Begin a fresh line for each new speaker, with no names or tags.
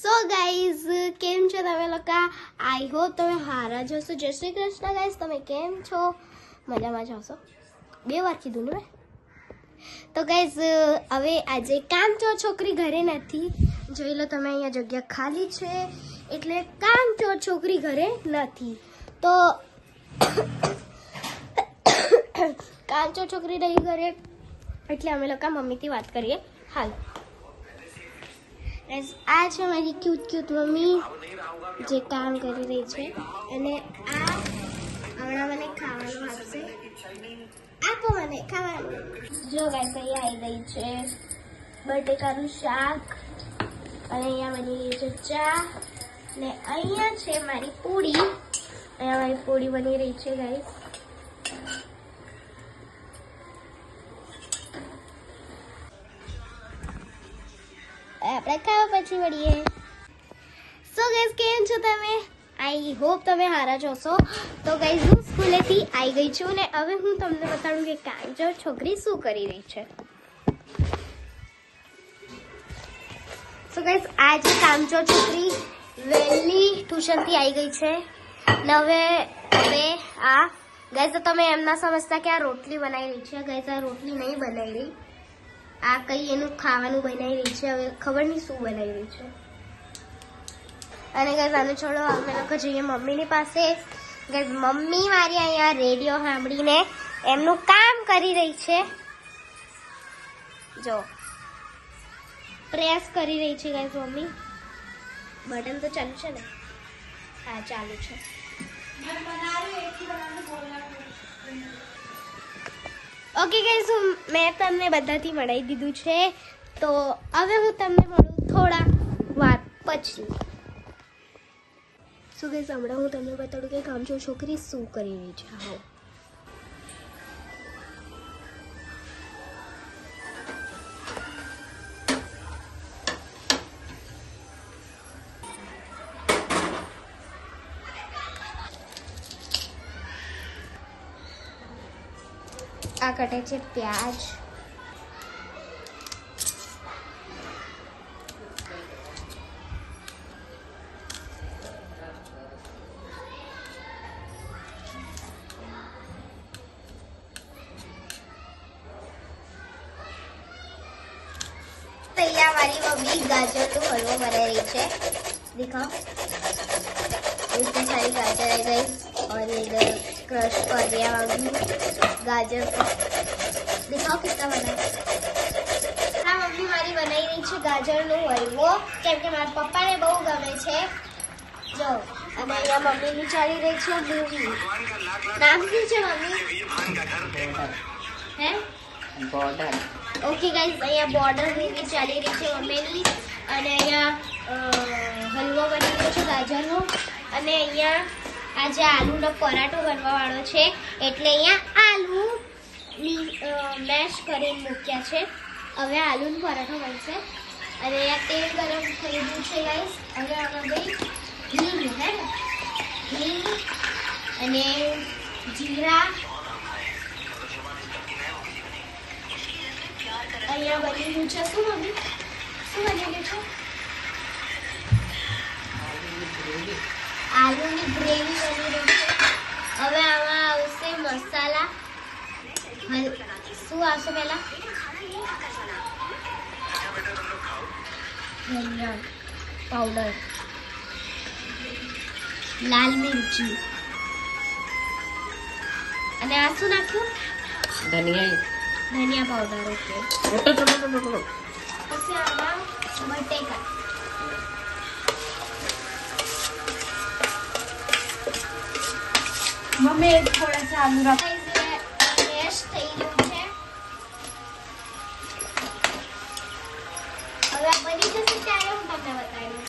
So guys કેમ છો તમે લોકો? આઈ હોપ તમે હારા જશો. જય શ્રી કૃષ્ણ ગાઈઝ, તમે કેમ છો? મજામાં જશો? 2 વાર કીધું ને મેં. તો ગાઈઝ હવે આજે કામચોર છોકરી ઘરે નથી. જોઈ લો તમે, અહીંયા જગ્યા ખાલી છે એટલે કામચોર છોકરી ઘરે નથી. તો કામચોર છોકરી રહી ઘરે એટલે અમે લોકો મમ્મીથી વાત કરીએ. હાલ, આ છે મારી ક્યુટ મમ્મી જે કામ કરી રહી છે, અને આ હમણાં મને ખાવાનું આપશે. આપો મને ખાવાનું. જો ગાઈસ, અહીંયા આવી ગઈ છે બટેકાનું શાક, અને અહીંયા બની રહી છે ચા, ને અહીંયા છે મારી પૂરી. અહીંયા મારી પૂરી બની રહી છે ગાઈસ. આપણે ખાવા પછી મળીએ. સો ગાઈસ, કેમ છો તમે? આઈ હોપ તમે હારા જોશો. તો ગાઈસ, હું સ્કૂલેથી આવી ગઈ છું ને હવે હું તમને બતાડું કે કામચોર છોકરી શું કરી રહી છે. સો ગાઈસ, આજે કામચોર છોકરી વહેલી ટ્યુશનથી આવી ગઈ છે ને હવે આ ગાઈસ, તમે એમ ના સમજતા કે આ રોટલી બનાવી રહી છે. ગાઈસ, આ રોટલી નહીં બનાવી રહી, આ કઈ એનું ખાવાનું બનાવી રહી છે. હવે ખબર નહીં શું બનાવી રહી છે. અને ગાઈસ, આને છોડો, અમે લોકો જઈએ મમ્મીની પાસે. ગાઈસ, મમ્મી મારી અહીંયા રેડિયો સાંભળીને એમનું કામ કરી રહી છે. જો પ્રેસ કરી રહી છે ગાઈસ મમ્મી. બટન તો ચાલુ છે ને? હા, ચાલુ છે. ઓકે ગાઈસ, મેં તમને બધાથી મળાવી દીધું છે. તો હવે હું તમને મળું થોડા વાર પછી. સો ગાઈસ, હમણાં હું તમને બતાડું કે કામચોર છોકરી શું કરી રહી છે. હા, આ કટે છે પ્યાજ, તૈયાર वाली मम्मी गाजर तो हलवा बना रही है. दिखाओ, इतनी सारी गाजर है गई, और इधर क्रश कर दिया गाजर को. दिखाओ कितना बना. हाँ, मम्मी मारी बनाई रही है गाजरનો હલવો, કેમ કે મારા પપ્પાને બહુ ગમે છે. જો, અને અહીંયા મમ્મીની ચાલી રહી છે મૂવી. નામ શું છે મમ્મી? હે, બોર્ડર. ઓકે ગાઈસ, અહીંયા બોર્ડર મૂવી ચાલી રહી છે મમ્મીની, અને અહીંયા હલવો બની રહ્યો છે ગાજરનો, અને અહીંયા આજે આલુનો પરાઠો બનવા વાળો છે એટલે અહીંયા આલુ મેશ કરીને મૂક્યા છે. હવે આલુનો પરાઠો બનશે, અને અહીંયા તેલ ગરમ થઈ ગયું છે ગાઈસ. હવે આમાં ભાઈ હિંગ, હે ને, હિંગ અને જીરા. અહીંયા બની ગયું છે. શું મમ્મી, શું બની ગયું છે? આલુની ગ્રેવી બની રહી છે. હવે આમાં આવશે મસાલા. શું આવશે પહેલા? ધનિયા પાવડર, લાલ મિરચી, અને આ શું નાખ્યું? ધનિયા પાવડર. ઓકે, પછી આમાં બટેકા.
मम्मी थोड़ा सा आलू रख.
મેશ થઈ ગયું છે. હવે આ બની જશે ત્યારે હું તમને બતાવીશ.